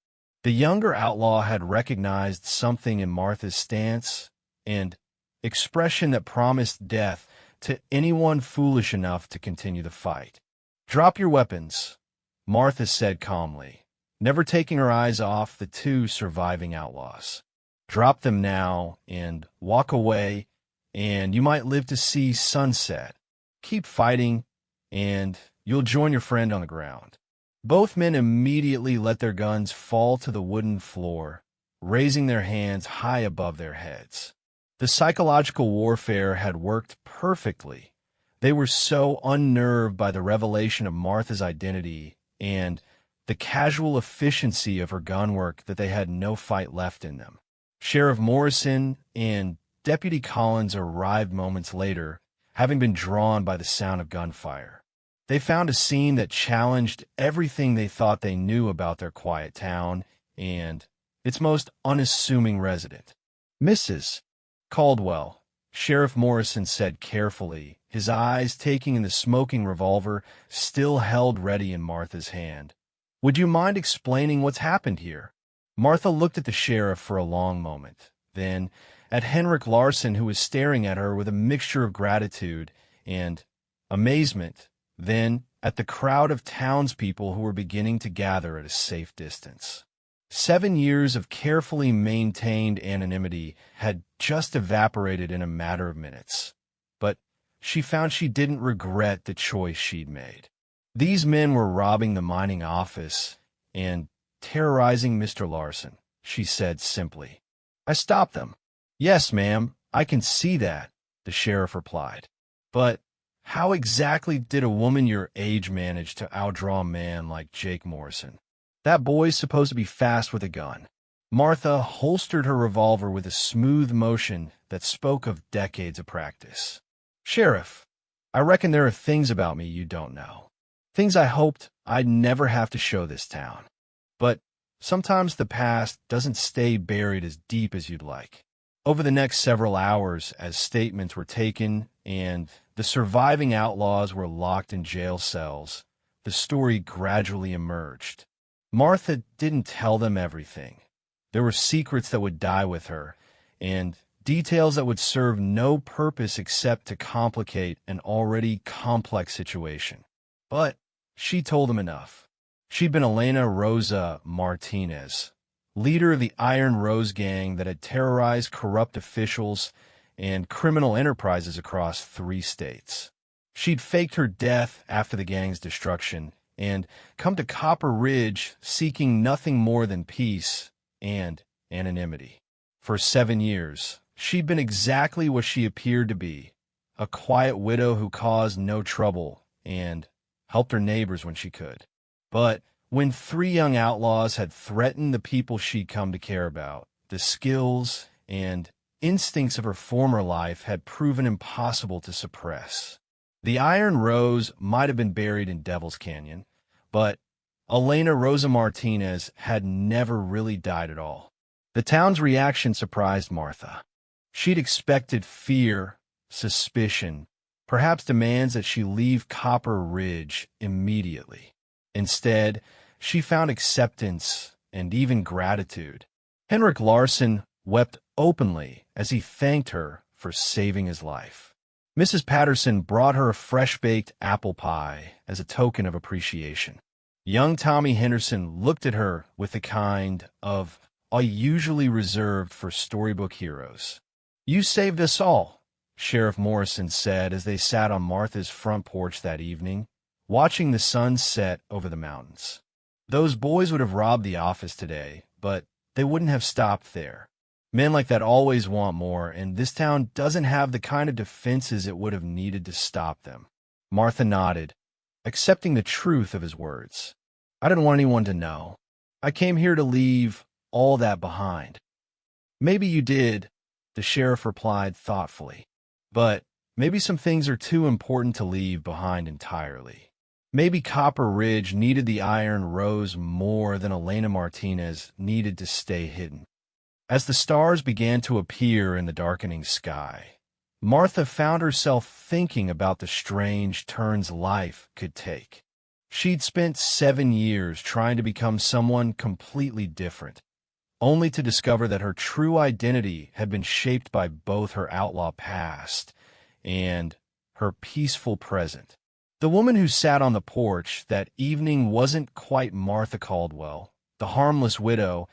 A: The younger outlaw had recognized something in Martha's stance and expression that promised death to anyone foolish enough to continue the fight. "Drop your weapons," Martha said calmly, never taking her eyes off the two surviving outlaws. "Drop them now and walk away, and you might live to see sunset. Keep fighting, and you'll join your friend on the ground." Both men immediately let their guns fall to the wooden floor, raising their hands high above their heads. The psychological warfare had worked perfectly. They were so unnerved by the revelation of Martha's identity and the casual efficiency of her gunwork that they had no fight left in them. Sheriff Morrison and Deputy Collins arrived moments later, having been drawn by the sound of gunfire. They found a scene that challenged everything they thought they knew about their quiet town and its most unassuming resident. "Mrs. Caldwell," Sheriff Morrison said carefully, his eyes taking in the smoking revolver still held ready in Martha's hand. "Would you mind explaining what's happened here?" Martha looked at the sheriff for a long moment, then at Henrik Larson, who was staring at her with a mixture of gratitude and amazement, then at the crowd of townspeople who were beginning to gather at a safe distance. 7 years of carefully maintained anonymity had just evaporated in a matter of minutes, but she found she didn't regret the choice she'd made. These men were robbing the mining office and terrorizing Mr. Larson, she said simply. "I stopped them." "Yes, ma'am, I can see that," the sheriff replied. "But how exactly did a woman your age manage to outdraw a man like Jake Morrison? That boy's supposed to be fast with a gun." Martha holstered her revolver with a smooth motion that spoke of decades of practice. "Sheriff, I reckon there are things about me you don't know. Things I hoped I'd never have to show this town. But sometimes the past doesn't stay buried as deep as you'd like." Over the next several hours, as statements were taken and the surviving outlaws were locked in jail cells, the story gradually emerged. Martha didn't tell them everything. There were secrets that would die with her, and details that would serve no purpose except to complicate an already complex situation. But she told them enough. She'd been Elena Rosa Martinez, leader of the Iron Rose gang that had terrorized corrupt officials and criminal enterprises across 3 states. She'd faked her death after the gang's destruction and come to Copper Ridge seeking nothing more than peace and anonymity. For 7 years, she'd been exactly what she appeared to be, a quiet widow who caused no trouble and helped her neighbors when she could. But when 3 young outlaws had threatened the people she'd come to care about, the skills and instincts of her former life had proven impossible to suppress. The Iron Rose might have been buried in Devil's Canyon, but Elena Rosa Martinez had never really died at all. The town's reaction surprised Martha. She'd expected fear, suspicion, perhaps demands that she leave Copper Ridge immediately. Instead, she found acceptance and even gratitude. Henrik Larson wept openly as he thanked her for saving his life. Mrs. Patterson brought her a fresh-baked apple pie as a token of appreciation. Young Tommy Henderson looked at her with the kind of awe usually reserved for storybook heroes. "You saved us all," Sheriff Morrison said as they sat on Martha's front porch that evening, watching the sun set over the mountains. "Those boys would have robbed the office today, but they wouldn't have stopped there. Men like that always want more, and this town doesn't have the kind of defenses it would have needed to stop them. Martha nodded, accepting the truth of his words. I didn't want anyone to know. I came here to leave all that behind. Maybe you did, the sheriff replied thoughtfully. But maybe some things are too important to leave behind entirely. Maybe Copper Ridge needed the Iron Rose more than Elena Martinez needed to stay hidden. As the stars began to appear in the darkening sky, Martha found herself thinking about the strange turns life could take. She'd spent 7 years trying to become someone completely different, only to discover that her true identity had been shaped by both her outlaw past and her peaceful present. The woman who sat on the porch that evening wasn't quite Martha Caldwell, the harmless widow,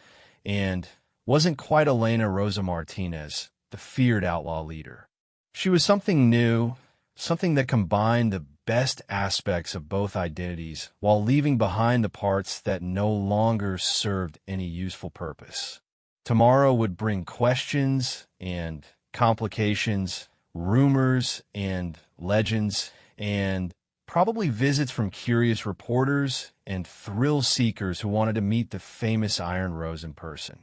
A: and wasn't quite Elena Rosa Martinez, the feared outlaw leader. She was something new, something that combined the best aspects of both identities while leaving behind the parts that no longer served any useful purpose. Tomorrow would bring questions and complications, rumors and legends, and probably visits from curious reporters and thrill seekers who wanted to meet the famous Iron Rose in person.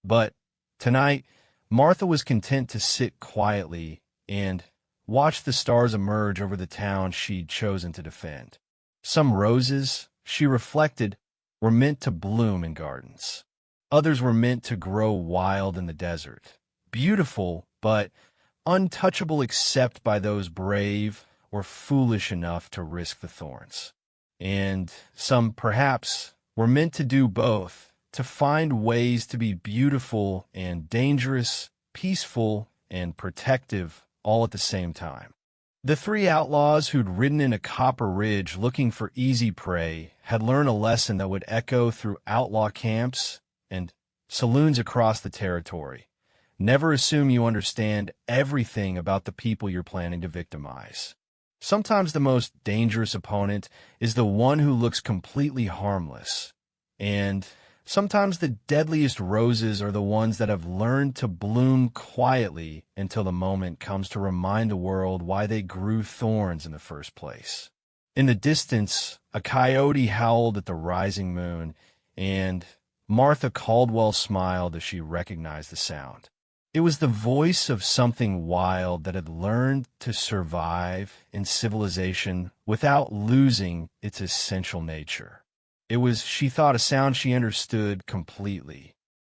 A: But tonight, Martha was content to sit quietly and watch the stars emerge over the town she'd chosen to defend. Some roses, she reflected, were meant to bloom in gardens. Others were meant to grow wild in the desert. Beautiful, but untouchable except by those brave or foolish enough to risk the thorns. And some, perhaps, were meant to do both, to find ways to be beautiful and dangerous, peaceful and protective, all at the same time. The 3 outlaws who'd ridden into Copper Ridge looking for easy prey had learned a lesson that would echo through outlaw camps and saloons across the territory. Never assume you understand everything about the people you're planning to victimize. Sometimes the most dangerous opponent is the one who looks completely harmless, and sometimes the deadliest roses are the ones that have learned to bloom quietly until the moment comes to remind the world why they grew thorns in the first place. In the distance, a coyote howled at the rising moon, and Martha Caldwell smiled as she recognized the sound. It was the voice of something wild that had learned to survive in civilization without losing its essential nature. It was, she thought, a sound she understood completely,